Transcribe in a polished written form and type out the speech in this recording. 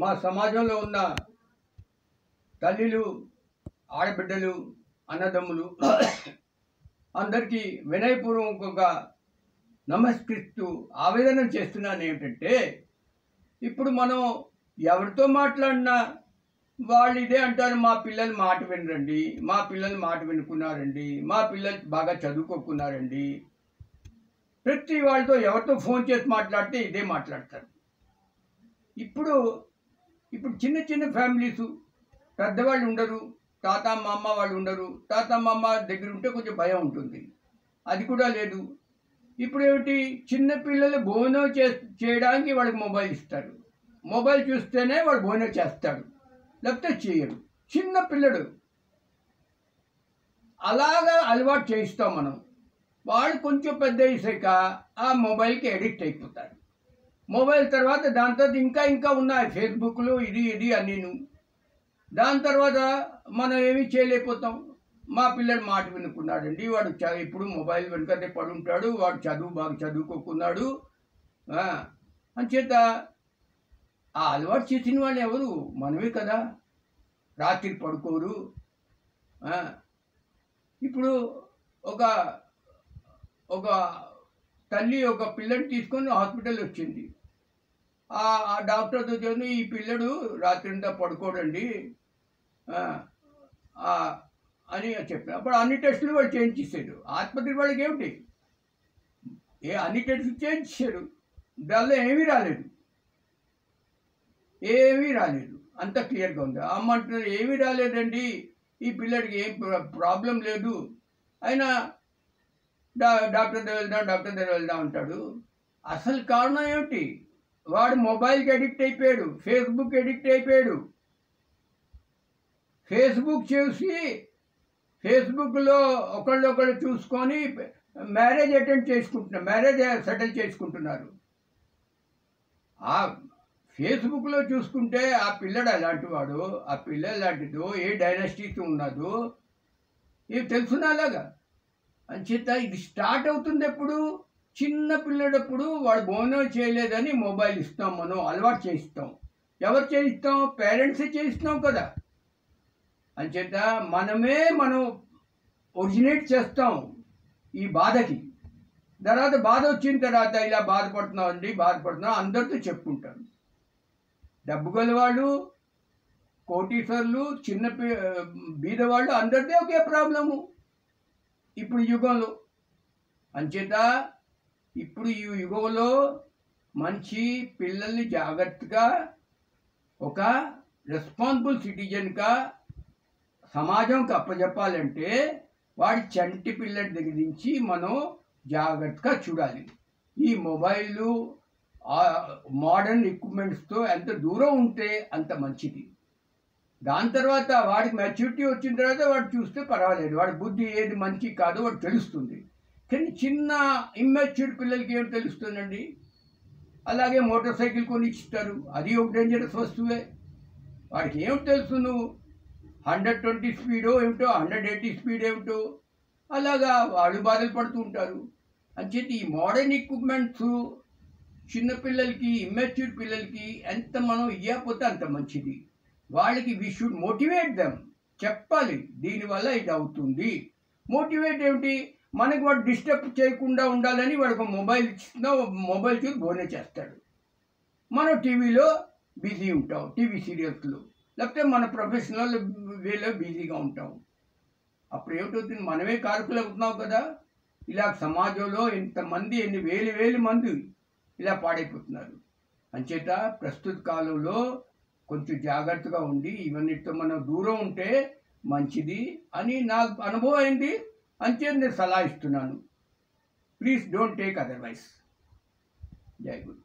మా సమాజంలో ఉన్న తల్లులు, ఆడబిడ్డలు, అన్నదమ్ములు అందరికీ వినయపూర్వకంగా నమస్కరిస్తూ ఆవేదన చేస్తున్నాను ఏమిటంటే, ఇప్పుడు మనం ఎవరితో మాట్లాడినా వాళ్ళు ఇదే అంటారు, మా పిల్లలు మాట వినరండి, మా పిల్లలు మాట వినుకున్నారండి, మా పిల్లలు బాగా చదువుకోకున్నారండి. ప్రతి వాళ్ళతో ఎవరితో ఫోన్ చేసి మాట్లాడితే ఇదే మాట్లాడతారు. ఇప్పుడు చిన్న చిన్న ఫ్యామిలీసు, పెద్దవాళ్ళు ఉండరు, తాత మామ వాళ్ళు ఉండరు. తాత మామ దగ్గర ఉంటే కొంచెం భయం ఉంటుంది, అది కూడా లేదు. ఇప్పుడు ఏమిటి, చిన్న పిల్లలు భోజనం చేయడానికి వాళ్ళకి మొబైల్ ఇస్తారు. మొబైల్ చూస్తేనే వాడు భోజనం చేస్తాడు, లేకపోతే చేయరు. చిన్న పిల్లడు అలాగా అలవాటు చేయిస్తాం మనం. వాళ్ళు కొంచెం పెద్ద అయ్యాక ఆ మొబైల్కి అడిక్ట్ అయిపోతారు. మొబైల్ తర్వాత దాని తర్వాత ఇంకా ఉన్నాయి ఫేస్బుక్లు, ఇది అన్నీను. దాని తర్వాత మనం ఏమీ చేయలేకపోతాం. మా పిల్లడు మాట వినుకున్నాడండి, వాడు ఇప్పుడు మొబైల్ వెనుకనే పడుంటాడు, వాడు బాగా చదువుకోకున్నాడు అంచేత ఆ అలవాటు చేసిన వాళ్ళు ఎవరు? మనమే కదా. రాత్రి పడుకోరు. ఇప్పుడు ఒక తల్లి ఒక పిల్లని తీసుకొని హాస్పిటల్ వచ్చింది. ఆ డాక్టర్తో చెప్పి, ఈ పిల్లడు రాత్రి అంతా పడుకోడండి అని చెప్పారు. అప్పుడు అన్ని టెస్టులు వాళ్ళు చేయించేసాడు. ఆసుపత్రి వాళ్ళకి ఏమిటి, అన్ని టెస్టులు చేయించాడు, దానిలో ఏమీ రాలేదు, అంత క్లియర్గా ఉంది. అమ్మంటున్నారు ఏమీ రాలేదండి, ఈ పిల్లడికి ఏం ప్రాబ్లం లేదు, అయినా డాక్టర్ దగ్గర వెళ్దాం అంటాడు. అసలు కారణం ఏమిటి? వాడు మొబైల్కి అడిక్ట్ అయిపోయాడు, ఫేస్బుక్ అడిక్ట్ అయిపోయాడు. ఫేస్బుక్ చూసి ఫేస్బుక్లో ఒకళ్ళు చూసుకొని మ్యారేజ్ సెటిల్ చేసుకుంటున్నారు. ఆ ఫేస్బుక్లో చూసుకుంటే ఆ పిల్లడు ఎలాంటి వాడు, ఆ పిల్ల ఎలాంటిదో, ఏ డైనాసిటీతో ఉన్నదో ఇవి తెలుసునా అలాగా. అంచేత ఇది స్టార్ట్ అవుతుంది ఎప్పుడు? చిన్న పిల్లడప్పుడు వాడు భోజనం చేయలేదని మొబైల్ ఇస్తాం, మనం అలవాటు చేయిస్తాం. ఎవరు చేయిస్తాం? పేరెంట్సే చేయిస్తాం కదా. అంచేత మనం ఒరిజినేట్ చేస్తాం ఈ బాధకి. తర్వాత బాధ వచ్చిన తర్వాత ఇలా బాధపడుతున్నాం అందరితో చెప్పుకుంటాం. డబ్బు గలవాళ్ళు, కోటీశ్వర్లు, చిన్న బీదవాళ్ళు, అందరిదే ఒకే ప్రాబ్లము ఇప్పుడు యుగంలో. అంచేత ఇప్పుడు ఈ యుగంలో మంచి పిల్లల్ని జాగ్రత్తగా ఒక రెస్పాన్సిబుల్ సిటిజన్గా సమాజంకి అప్పచెప్పాలంటే వాడి చంటి పిల్లడి దగ్గర నుంచి మనం జాగ్రత్తగా చూడాలి. ఈ మొబైళ్ళు, మోడర్న్ ఎక్విప్మెంట్స్తో ఎంత దూరం ఉంటే అంత మంచిది. దాని తర్వాత వాడికి మెచ్యూరిటీ వచ్చిన తర్వాత వాడు చూస్తే పర్వాలేదు, వాడి బుద్ధి ఏది మంచి కాదో వాడు తెలుస్తుంది. కానీ చిన్న ఇమ్మెచ్యూర్ పిల్లలకి ఏం తెలుస్తుందండి? అలాగే మోటార్ సైకిల్ కొని ఇస్తారు, అది ఒక డేంజరస్ వస్తువే. వాడికి ఏం తెలుసు? నువ్వు 120 స్పీడో ఏమిటో, 180 స్పీడ్ ఏమిటో, అలాగా వాళ్ళు బాధలు పడుతూ ఉంటారు. అంచేత ఈ మోడర్న్ ఎక్విప్మెంట్స్ చిన్నపిల్లలకి, ఇమ్మెచ్యూర్ పిల్లలకి ఎంత మనం ఇవ్వకపోతే అంత మంచిది. వాళ్ళకి వీ షుడ్ మోటివేట్ దెమ్, చెప్పాలి దీనివల్ల ఇది అవుతుంది. మోటివేట్ ఏమిటి? మనకి వాడు డిస్టర్బ్ చేయకుండా ఉండాలని వాడికి మొబైల్ ఇస్తున్నాం, మొబైల్ చూసి భోజనం చేస్తాడు. మనం టీవీలో బిజీ ఉంటాం, టీవీ సీరియల్స్లో, లేకపోతే మన ప్రొఫెషనల్ వేలో బిజీగా ఉంటాం. అప్పుడు ఏమిటవుతుంది? మనమే కారకులు అవుతున్నాం కదా. ఇలా సమాజంలో ఎంతమంది, ఎన్ని వేలు మంది ఇలా పాడైపోతున్నారు. అంచేత ప్రస్తుత కాలంలో కొంచెం జాగ్రత్తగా ఉండి ఇవన్నిటితో మనం దూరం ఉంటే మంచిది అని నాకు అనుభవం అయింది. అంచేత నేను సలహా ఇస్తున్నాను. Please don't take otherwise. జై గురు.